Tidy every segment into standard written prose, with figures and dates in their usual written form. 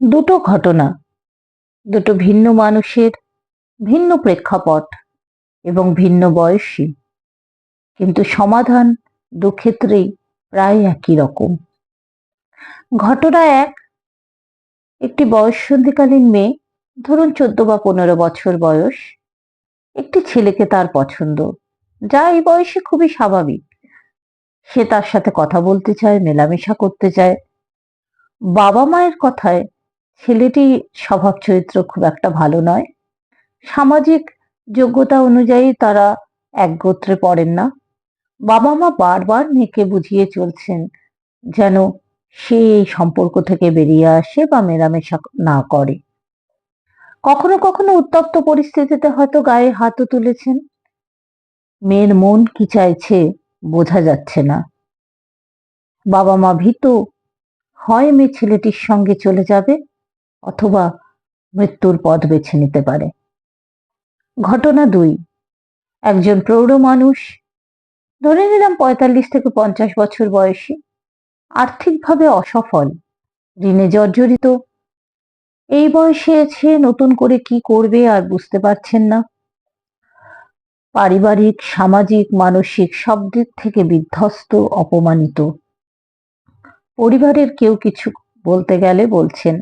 দুটো ঘটনা, দুটো ভিন্ন মানুষের ভিন্ন প্রেক্ষাপট এবং ভিন্ন বয়সী, কিন্তু সমাধান দুক্ষেত্রেই প্রায় একই রকম। ঘটনা এক, একটি বয়ঃসন্ধিকালীন মেয়ে, ধরুন 14 বা 15 বছর বয়স, একটি ছেলেকে তার পছন্দ, যা এই বয়সে খুবই স্বাভাবিক। সে তার সাথে কথা বলতে চায়, মেলামেশা করতে চায়। বাবা মায়ের কথায় ছেলেটি স্বভাব চরিত্র খুব একটা ভালো নয়। সামাজিক যোগ্যতা অনুযায়ী তারা এক গোত্রে পড়েন না। বাবা মা বারবার মেয়েকে বুঝিয়ে চলছেন যেন সে এই সম্পর্ক থেকে বেরিয়ে আসে বা মেলামেশা না করে। কখনো কখনো উত্তপ্ত পরিস্থিতিতে হয়তো গায়ে হাতও তুলেছেন। মেয়ের মন কি চাইছে বোঝা যাচ্ছে না। বাবা মা ভীত, হয় মেয়ে ছেলেটির সঙ্গে চলে যাবে অথবা মৃত্যুর পথ বেছে নিতে পারে। ঘটনা দুই, একজন প্রৌঢ় মানুষ, ধরে নিলাম 45 থেকে 50 বছর বয়সী, আর্থিকভাবে অসফল, ঋণে জর্জরিত। এই বয়সে এসে নতুন করে কি করবে আর বুঝতে পারছেন না। পারিবারিক, সামাজিক, মানসিক সব দিক থেকে বিধ্বস্ত, অপমানিত। পরিবারের কেউ কিছু বলতে গেলে বলছেন,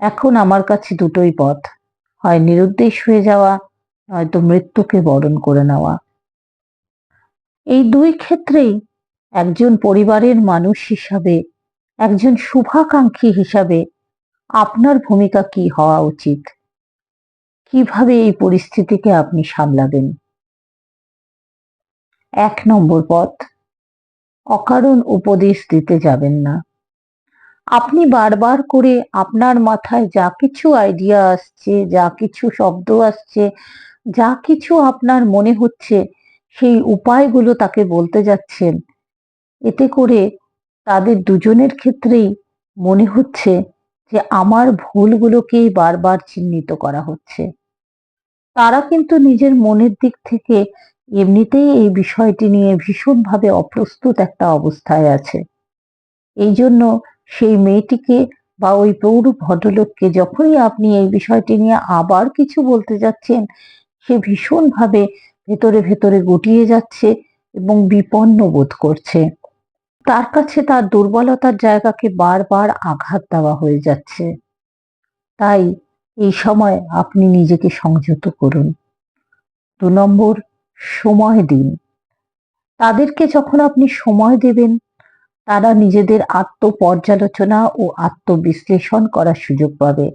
এখন আমার কাছে দুটোই পথ, হয় নিরুদ্দেশ হয়ে যাওয়া, নয়তো মৃত্যুকে বরণ করে নেওয়া। এই দুই ক্ষেত্রেই একজন পরিবারের মানুষ হিসাবে, একজন শুভাকাঙ্ক্ষী হিসাবে আপনার ভূমিকা কি হওয়া উচিত? কিভাবে এই পরিস্থিতিকে আপনি সামলাবেন? 1 নম্বর পথ, অকারণ উপদেশ দিতে যাবেন না। আপনি বারবার করে আপনার মাথায় যা কিছু আইডিয়া আসছে, যা কিছু শব্দ আসছে, যা কিছু আপনার মনে হচ্ছে, সেই উপায়গুলো তাকে বলতে যাচ্ছেন। এতে করে তাদের দুজনের ক্ষেত্রেই মনে হচ্ছে যে আমার ভুলগুলোকেই বারবার চিহ্নিত করা হচ্ছে। তারা কিন্তু নিজের মনের দিক থেকে এমনিতেই এই বিষয়টি নিয়ে ভীষণভাবে অপ্রস্তুত একটা অবস্থায় আছে। এই জন্য সেই মেয়েটিকে বা ওই প্রৌঢ় ভদ্রলোককে যখনই আপনি এই বিষয়টি নিয়ে আবার কিছু বলতে যাচ্ছেন, সে ভীষণভাবে ভেতরে ভেতরে গুটিয়ে যাচ্ছে এবং বিপন্ন বোধ করছে। তার কাছে তার দুর্বলতার জায়গাকে বারবার আঘাত দেওয়া হয়ে যাচ্ছে। তাই এই সময় আপনি নিজেকে সংযত করুন। 2 নম্বর, সময় দিন। তাদেরকে যখন আপনি সময় দেবেন, তারা নিজেদের আত্মপর্যালোচনা ও আত্মবিশ্লেষণ করার সুযোগ পাবে।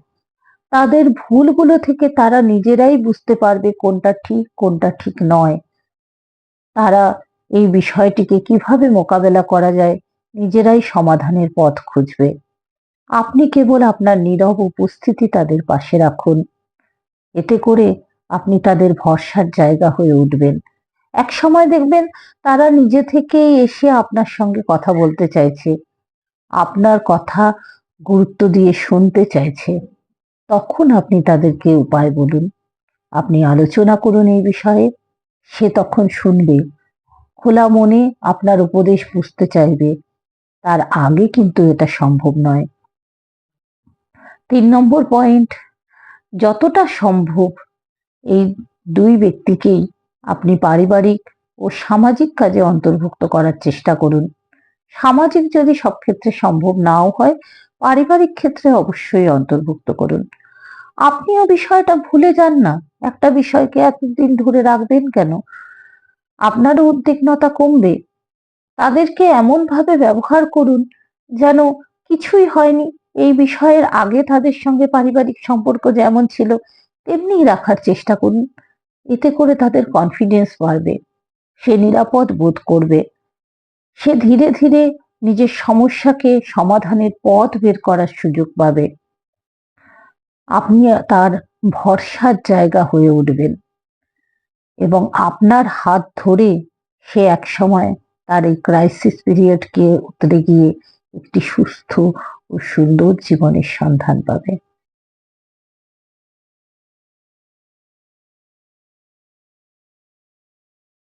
তাদের ভুলগুলো থেকে তারা নিজেরাই বুঝতে পারবে কোনটা ঠিক, কোনটা ঠিক নয়। তারা এই বিষয়টিকে কিভাবে মোকাবেলা করা যায়, নিজেরাই সমাধানের পথ খুঁজবে। আপনি কেবল আপনার নীরব উপস্থিতি তাদের পাশে রাখুন। এতে করে আপনি তাদের ভরসার জায়গা হয়ে উঠবেন। একসময় দেখবেন তারা নিজে থেকেই এসে আপনার সঙ্গে কথা বলতে চাইছে, আপনার কথা গুরুত্ব দিয়ে শুনতে চাইছে। তখন আপনি তাদেরকে উপায় বলুন, আপনি আলোচনা করুন এই বিষয়ে। সে তখন শুনবে, খোলা মনে আপনার উপদেশ বুঝতে চাইবে। তার আগে কিন্তু এটা সম্ভব নয়। 3 নম্বর পয়েন্ট, যতটা সম্ভব এই দুই ব্যক্তিকেই আপনি পারিবারিক ও সামাজিক কাজে অন্তর্ভুক্ত করার চেষ্টা করুন। সামাজিক যদি সব ক্ষেত্রে সম্ভব নাও হয়, পারিবারিক ক্ষেত্রে অবশ্যই অন্তর্ভুক্ত করুন। আপনিও বিষয়টা ভুলে যান না। একটা বিষয়কে এতদিন ধরে রাখবেন কেন? আপনারও উদ্বিগ্নতা কমবে। তাদেরকে এমন ভাবে ব্যবহার করুন যেন কিছুই হয়নি। এই বিষয়ের আগে তাদের সঙ্গে পারিবারিক সম্পর্ক যেমন ছিল তেমনিই রাখার চেষ্টা করুন। এতে করে তাদের কনফিডেন্স বাড়বে, সে নিরাপদ বোধ করবে। সে ধীরে ধীরে নিজের সমস্যাকে সমাধানের পথ বের করার সুযোগ পাবে। আপনি তার ভরসার জায়গা হয়ে উঠবেন এবং আপনার হাত ধরে সে একসময় তার এই ক্রাইসিস পিরিয়ডকে উতরে গিয়ে একটি সুস্থ ও সুন্দর জীবনের সন্ধান পাবে।